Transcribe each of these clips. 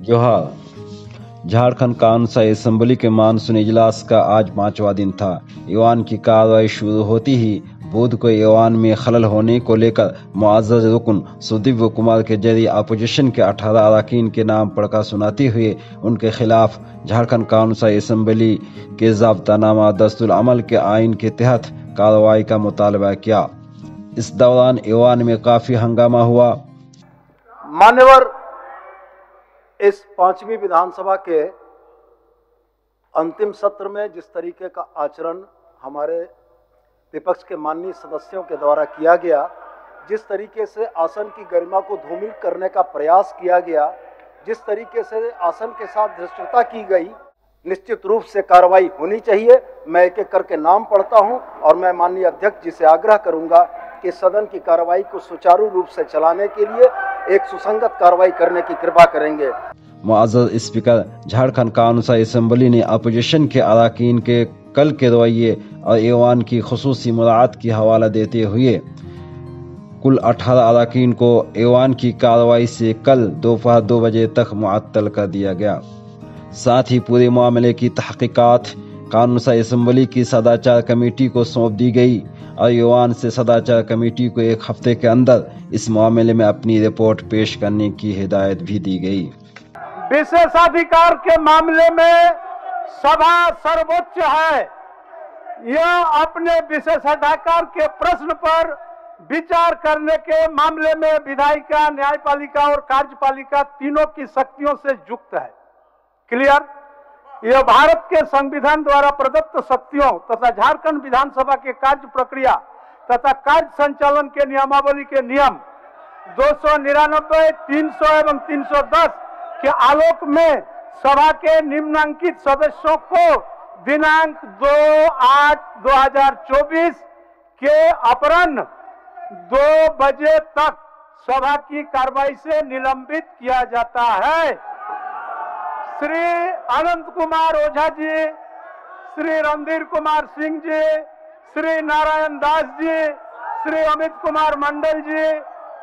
जोहार। झारखंड कानूनी असेंबली के मानसून इजलास का आज 5वां दिन था। ईवान की कार्रवाई शुरू होती ही बुध को ईवान में खलल होने को लेकर मुअज़्ज़ज़ रुकन सुदीव्य कुमार के जरिए अपोजिशन के 18 अरकान के नाम पढ़कर सुनाते हुए उनके खिलाफ झारखंड कानूनी असेंबली के ज़ाब्तानामा दस्तूर अमल के आइन के तहत कार्रवाई का मुतालबा किया। इस दौरान ईवान में काफी हंगामा हुआ। मान्यवर, इस 5वीं विधानसभा के अंतिम सत्र में जिस तरीके का आचरण हमारे विपक्ष के माननीय सदस्यों के द्वारा किया गया, जिस तरीके से आसन की गरिमा को धूमिल करने का प्रयास किया गया, जिस तरीके से आसन के साथ धृष्टता की गई, निश्चित रूप से कार्रवाई होनी चाहिए। मैं एक एक करके नाम पढ़ता हूं और मैं माननीय अध्यक्ष जी से आग्रह करूंगा कि सदन की कार्रवाई को सुचारू रूप से चलाने के लिए एक सुसंगत कार्रवाई करने की कृपा करेंगे। मुअज़्ज़ज़ स्पीकर, झारखंड कानूनी असेंबली ने अपोजिशन के अरकान के कल के रवैये और ईवान की खुसूसी मुराद की हवाला देते हुए कुल 18 अरकान को ईवान की कार्रवाई से कल दोपहर 2 बजे तक मुअत्तल कर दिया गया। साथ ही पूरे मामले की तहकीकात कानूनी असेंबली की सदाचार कमेटी को सौंप दी गई और ईवान से सदाचार कमेटी को 1 हफ्ते के अंदर इस मामले में अपनी रिपोर्ट पेश करने की हिदायत भी दी गई। विशेषाधिकार के मामले में सभा सर्वोच्च है। यह अपने विशेषाधिकार के प्रश्न पर विचार करने के मामले में विधायिका, न्यायपालिका और कार्यपालिका तीनों की शक्तियों से युक्त है। क्लियर? यह भारत के संविधान द्वारा प्रदत्त शक्तियों तथा झारखंड विधानसभा के कार्य प्रक्रिया तथा कार्य संचालन के नियमावली के नियम 299, 300 एवं 310 के आलोक में सभा के निम्नांकित सदस्यों को दिनांक 2/8/2024 के अपराह्न 2 बजे तक सभा की कार्रवाई से निलंबित किया जाता है। श्री अनंत कुमार ओझा जी, श्री रणधीर कुमार सिंह जी, श्री नारायण दास जी, श्री अमित कुमार मंडल जी,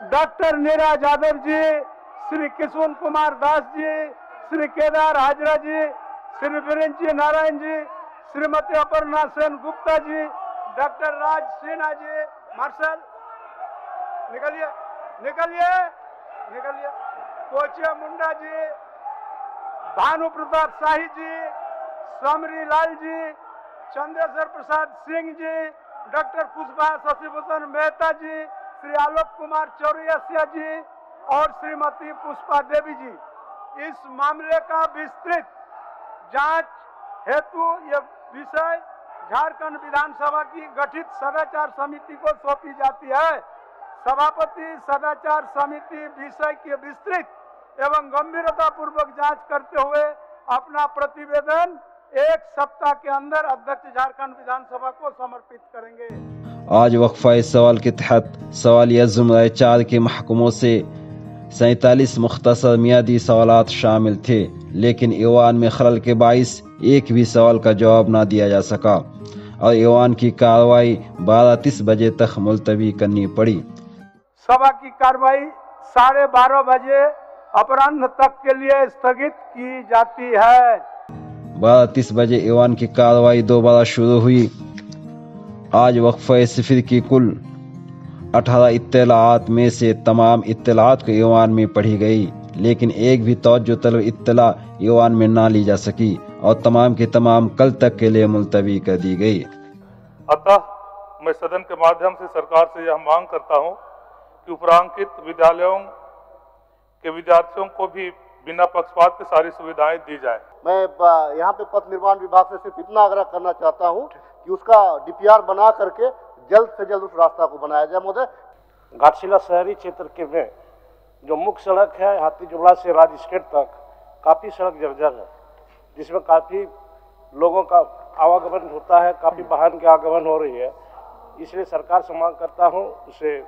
डॉक्टर नीरज यादव जी, श्री किशोर कुमार दास जी, श्री केदार हाजरा जी, श्री वीरेंद्र नारायण जी, श्रीमती अपर्णा सेन गुप्ता जी, डॉक्टर राज सिन्हा जी, मार्शल निकलिए निकलिए निकलिए, कोचिया मुंडा जी, भानु प्रताप शाही जी, समरी लाल जी, चंद्रेश्वर प्रसाद सिंह जी, डॉक्टर पुष्पा शशिभूषण मेहता जी, श्री आलोक कुमार चौरसिया जी और श्रीमती पुष्पा देवी जी। इस मामले का विस्तृत जांच हेतु यह विषय झारखंड विधानसभा की गठित सदाचार समिति को सौंपी जाती है। सभापति सदाचार समिति विषय की विस्तृत एवं गंभीरता पूर्वक जांच करते हुए अपना प्रतिवेदन 1 सप्ताह के अंदर अध्यक्ष झारखंड विधानसभा को समर्पित करेंगे। आज वक्फा सवाल के तहत सवालिया जुमरा 4 के महकमों से 47 मुख्तसर मियादी सवालात शामिल थे, लेकिन ईवान में खलल के बाइस एक भी सवाल का जवाब न दिया जा सका और ईवान की कार्रवाई 12:30 बजे तक मुलतवी करनी पड़ी। सभा की कार्रवाई 12:30 बजे अपराह्न तक के लिए स्थगित की जाती है। 12:30 बजे ईवान की कार्रवाई दोबारा शुरू हुई। आज वक्फा सिफर की कुल 18 इत्तलाआत में से तमाम इत्तलाआत को ईवान में पढ़ी गई, लेकिन एक भी तवज्जो तलब इत्तला ईवान में ना ली जा सकी और तमाम की तमाम कल तक के लिए मुलतवी कर दी गई। अतः मैं सदन के माध्यम से सरकार से यह मांग करता हूं कि उपरांकित विद्यालयों के विद्यार्थियों को भी बिना पक्षपात के सारी सुविधाएं दी जाए। मैं यहाँ पे पथ निर्माण विभाग से सिर्फ इतना आग्रह करना चाहता हूँ कि उसका DPR बना करके जल्द से जल्द उस रास्ता को बनाया जाए। महोदय, घाटशिला शहरी क्षेत्र के में जो मुख्य सड़क है हाथीजुमरा से राजस्टेट तक काफ़ी सड़क जर्जर है, जिसमें काफ़ी लोगों का आवागमन होता है, काफ़ी वाहन की आगमन हो रही है। इसलिए सरकार से मांग करता हूँ उसे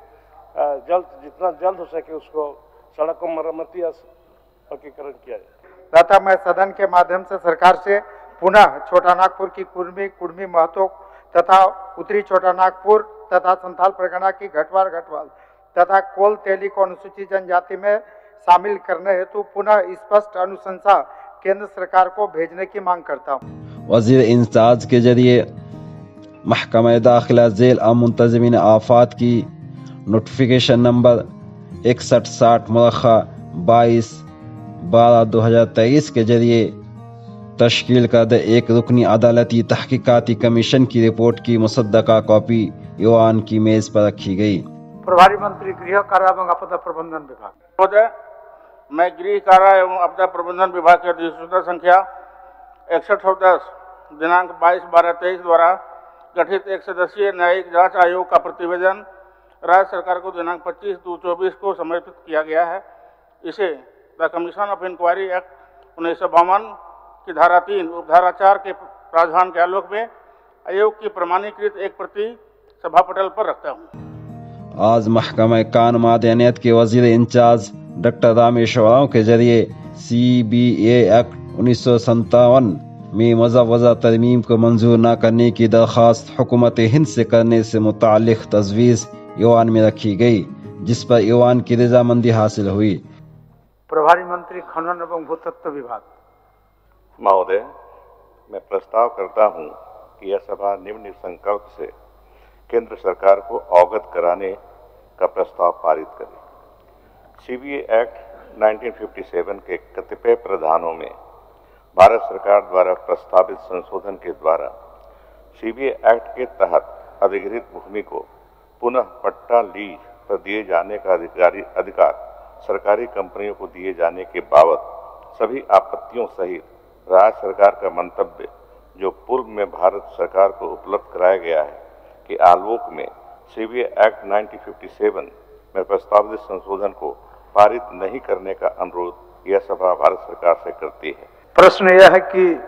जितना जल्द हो सके उसको सड़क को मरम्मती पक्कीकरण किया जाए। तथा मैं सदन के माध्यम से सरकार से पुनः छोटा नागपुर की कुर्मी महतो तथा उत्तरी छोटा नागपुर तथा संथाल परगना की घटवाल तथा कोल तेली को अनुसूचित जनजाति में शामिल करने हेतु पुनः स्पष्ट अनुशंसा केंद्र सरकार को भेजने की मांग करता हूँ। वजीर इंचार्ज के जरिए महकमा दाखिला झेल मुंतज़मीन आफात की नोटिफिकेशन नंबर 6160 मुलख्खा 22/12/2023 के जरिए तश्कील करदा एक रुकनी अदालती तहकीकाती कमीशन की रिपोर्ट की मुसद्दका कॉपी ईवान की मेज पर रखी गई। प्रभारी मंत्री गृह कारा एवं आपदा प्रबंधन विभाग। महोदय, मैं गृह कारा एवं आपदा प्रबंधन विभाग की अधिसूचना संख्या 6110 दिनांक 22/12/23 द्वारा गठित एक सदस्यीय न्यायिक जांच आयोग का प्रतिवेदन राज्य सरकार को दिनांक 25/2/24 को समर्पित किया गया है। इसे the commission of inquiry act 1952 की धारा 3 उपधारा 4 के प्रावधान के आलोक में आयोग की प्रमाणीकृत एक प्रति सभा पटल पर रखता हूँ। आज महकमा कानून मादनियत के वजीर इंचार्ज डॉक्टर रामेश्वर राव के जरिए CBA एक्ट 1957 में मज़वज़ा तरमीम को मंजूर न करने की दरख्वास्त हुकूमत हिंद से करने से मुताल्लिक़ तजवीज़ ईवान में रखी गई, जिस पर ईवान की रजामंदी हासिल हुई। प्रभारी मंत्री खनन एवं भूतत्व विभाग। महोदय, मैं प्रस्ताव करता हूं कि यह सभा निम्न संकल्प से केंद्र सरकार को अवगत कराने का प्रस्ताव पारित करे। CBA एक्ट 1957 के कतिपय प्रावधानों में भारत सरकार द्वारा प्रस्तावित संशोधन के द्वारा CBA एक्ट के तहत अधिग्रहित भूमि को पुनः पट्टा लीज पर दिए जाने का अधिकार सरकारी कंपनियों को दिए जाने के बाबत सभी आपत्तियों सहित राज्य सरकार का मंतव्य, जो पूर्व में भारत सरकार को उपलब्ध कराया गया है, के आलोक में CBA एक्ट 1957 में प्रस्तावित संशोधन को पारित नहीं करने का अनुरोध यह सभा भारत सरकार से करती है। प्रश्न यह है कि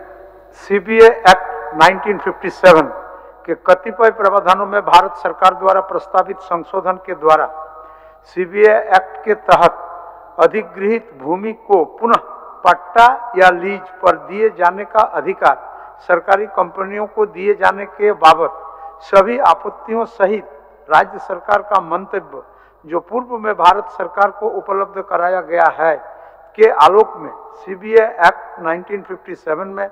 CBA एक्ट 1957 के कतिपय प्रावधानों में भारत सरकार द्वारा प्रस्तावित संशोधन के द्वारा CBA एक्ट के तहत अधिग्रहित भूमि को पुनः पट्टा या लीज पर दिए जाने का अधिकार सरकारी कंपनियों को दिए जाने के बाबत सभी आपत्तियों सहित राज्य सरकार का मंतव्य, जो पूर्व में भारत सरकार को उपलब्ध कराया गया है, के आलोक में CBA एक्ट 1957 में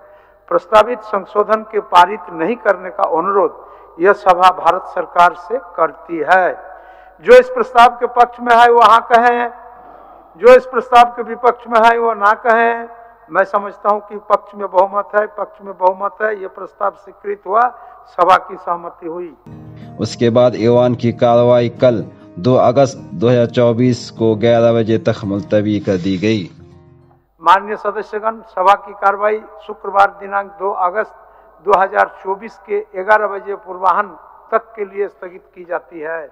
प्रस्तावित संशोधन के पारित नहीं करने का अनुरोध यह सभा भारत सरकार से करती है। जो इस प्रस्ताव के पक्ष में है वो हाँ कहें, जो इस प्रस्ताव के विपक्ष में है वो ना कहें। मैं समझता हूं कि पक्ष में बहुमत है, पक्ष में बहुमत है, ये प्रस्ताव स्वीकृत हुआ, सभा की सहमति हुई। उसके बाद ईवान की कार्रवाई कल 2 अगस्त 2024 को 11 बजे तक मुलतवी कर दी गई। माननीय सदस्यगण, सभा की कार्रवाई शुक्रवार दिनांक 2 अगस्त 2024 के 11 बजे पूर्वाह्न तक के लिए स्थगित की जाती है।